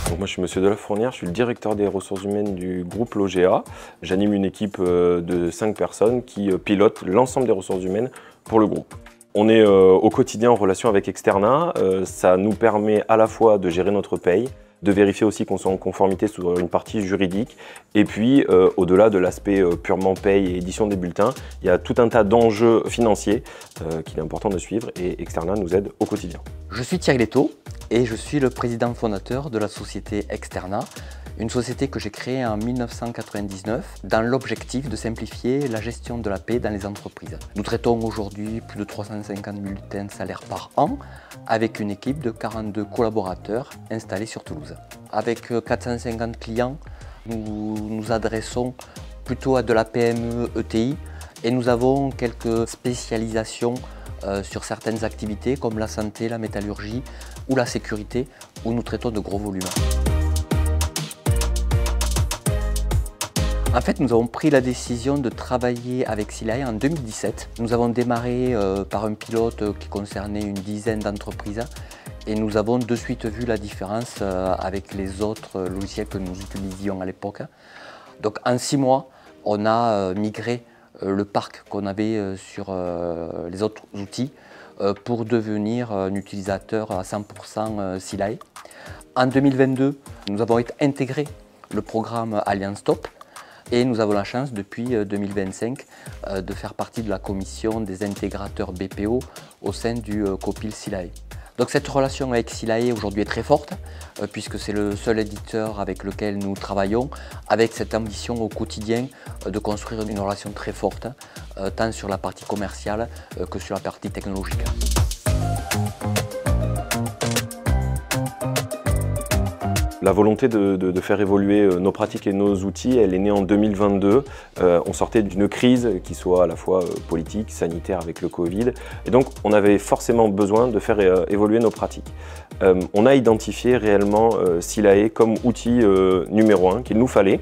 Donc moi je suis Monsieur Delafournière, je suis le directeur des ressources humaines du groupe Logea. J'anime une équipe de 5 personnes qui pilotent l'ensemble des ressources humaines pour le groupe. On est au quotidien en relation avec Externa, ça nous permet à la fois de gérer notre paye, de vérifier aussi qu'on soit en conformité sur une partie juridique. Et puis, au-delà de l'aspect purement paye et édition des bulletins, il y a tout un tas d'enjeux financiers qu'il est important de suivre et Externa nous aide au quotidien. Je suis Thierry Leto et je suis le président fondateur de la société Externa, une société que j'ai créée en 1999 dans l'objectif de simplifier la gestion de la paie dans les entreprises. Nous traitons aujourd'hui plus de 350 bulletins de salaire par an avec une équipe de 42 collaborateurs installés sur Toulouse. Avec 450 clients, nous nous adressons plutôt à de la PME ETI et nous avons quelques spécialisations sur certaines activités comme la santé, la métallurgie ou la sécurité où nous traitons de gros volumes. En fait, nous avons pris la décision de travailler avec Silae en 2017. Nous avons démarré par un pilote qui concernait une dizaine d'entreprises et nous avons de suite vu la différence avec les autres logiciels que nous utilisions à l'époque. Donc en 6 mois, on a migré le parc qu'on avait sur les autres outils pour devenir un utilisateur à 100% Silae. En 2022, nous avons intégré le programme Alliance Top. Et nous avons la chance, depuis 2025, de faire partie de la commission des intégrateurs BPO au sein du Copil Silae. Donc cette relation avec Silae aujourd'hui est très forte, puisque c'est le seul éditeur avec lequel nous travaillons, avec cette ambition au quotidien de construire une relation très forte, tant sur la partie commerciale que sur la partie technologique. La volonté de faire évoluer nos pratiques et nos outils, elle est née en 2022. On sortait d'une crise qui soit à la fois politique, sanitaire avec le Covid. Et donc, on avait forcément besoin de faire évoluer nos pratiques. On a identifié réellement Silae comme outil numéro 1 qu'il nous fallait.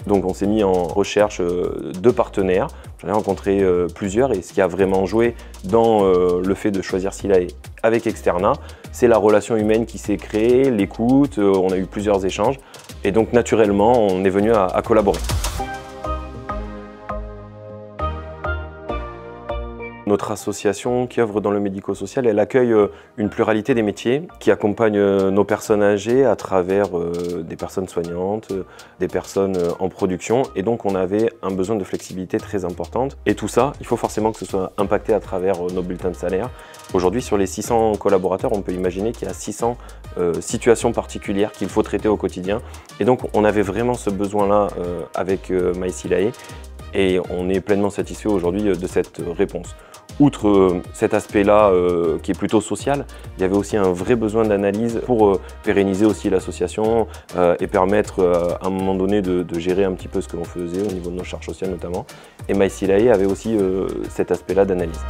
Donc on s'est mis en recherche de partenaires, j'en ai rencontré plusieurs et ce qui a vraiment joué dans le fait de choisir Silae avec Externa, c'est la relation humaine qui s'est créée, l'écoute, on a eu plusieurs échanges et donc naturellement on est venu à collaborer. Notre association qui œuvre dans le médico-social, elle accueille une pluralité des métiers qui accompagnent nos personnes âgées à travers des personnes soignantes, des personnes en production et donc on avait un besoin de flexibilité très importante. Et tout ça, il faut forcément que ce soit impacté à travers nos bulletins de salaire. Aujourd'hui, sur les 600 collaborateurs, on peut imaginer qu'il y a 600 situations particulières qu'il faut traiter au quotidien. Et donc on avait vraiment ce besoin-là avec MySilae et on est pleinement satisfait aujourd'hui de cette réponse. Outre cet aspect-là qui est plutôt social, il y avait aussi un vrai besoin d'analyse pour pérenniser aussi l'association et permettre à un moment donné de gérer un petit peu ce que l'on faisait au niveau de nos charges sociales notamment. Et MySilae avait aussi cet aspect-là d'analyse.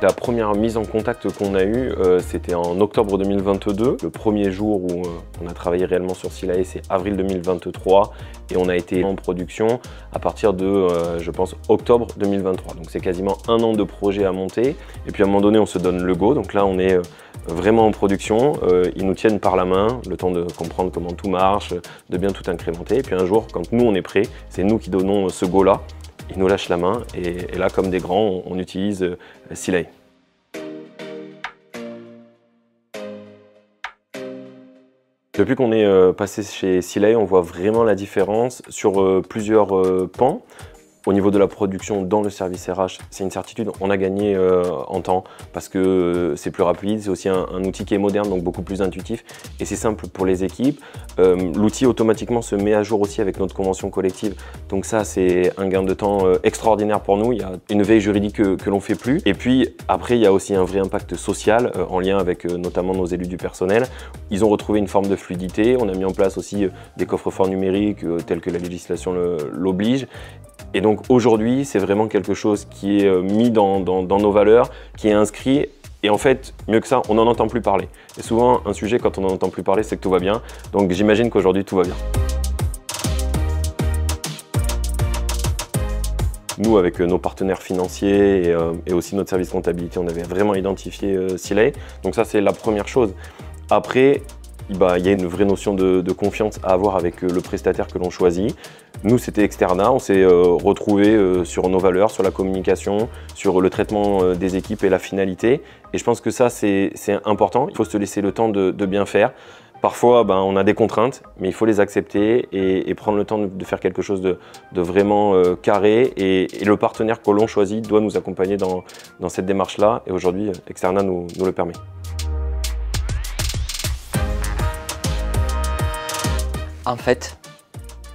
La première mise en contact qu'on a eue, c'était en octobre 2022. Le premier jour où on a travaillé réellement sur Silae, c'est avril 2023 et on a été en production à partir de, je pense, octobre 2023. Donc c'est quasiment 1 an de projet à monter et puis à un moment donné, on se donne le go. Donc là, on est vraiment en production. Ils nous tiennent par la main, le temps de comprendre comment tout marche, de bien tout incrémenter. Et puis un jour, quand nous, on est prêts, c'est nous qui donnons ce go-là. Ils nous lâchent la main et là, comme des grands, on utilise Silae. Depuis qu'on est passé chez Silae, on voit vraiment la différence sur plusieurs pans. Au niveau de la production dans le service RH, c'est une certitude, on a gagné en temps parce que c'est plus rapide, c'est aussi un outil qui est moderne, donc beaucoup plus intuitif et c'est simple pour les équipes. L'outil automatiquement se met à jour aussi avec notre convention collective, donc ça c'est un gain de temps extraordinaire pour nous, il y a une veille juridique que l'on ne fait plus. Et puis après il y a aussi un vrai impact social en lien avec notamment nos élus du personnel. Ils ont retrouvé une forme de fluidité, on a mis en place aussi des coffres-forts numériques tels que la législation l'oblige. Et donc aujourd'hui, c'est vraiment quelque chose qui est mis dans nos valeurs, qui est inscrit. Et en fait, mieux que ça, on n'en entend plus parler. Et souvent, un sujet, quand on n'en entend plus parler, c'est que tout va bien. Donc j'imagine qu'aujourd'hui, tout va bien. Nous, avec nos partenaires financiers et aussi notre service comptabilité, on avait vraiment identifié Silay. Donc ça, c'est la première chose. Après, il y a une vraie notion de confiance à avoir avec le prestataire que l'on choisit. Nous, c'était Externa, on s'est retrouvés sur nos valeurs, sur la communication, sur le traitement des équipes et la finalité. Et je pense que ça, c'est important. Il faut se laisser le temps de bien faire. Parfois, on a des contraintes, mais il faut les accepter et prendre le temps de faire quelque chose de vraiment carré. Et le partenaire que l'on choisit doit nous accompagner dans cette démarche-là. Et aujourd'hui, Externa nous le permet. En fait,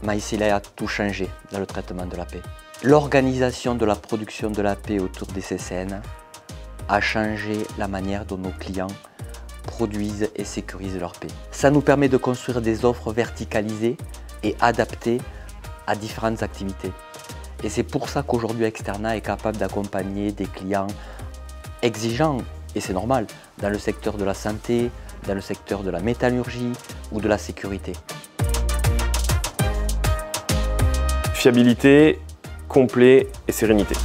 MySilay a tout changé dans le traitement de la paie. L'organisation de la production de la paie autour des CCN a changé la manière dont nos clients produisent et sécurisent leur paie. Ça nous permet de construire des offres verticalisées et adaptées à différentes activités. Et c'est pour ça qu'aujourd'hui Externa est capable d'accompagner des clients exigeants, et c'est normal, dans le secteur de la santé, dans le secteur de la métallurgie ou de la sécurité. Fiabilité, complet et sérénité.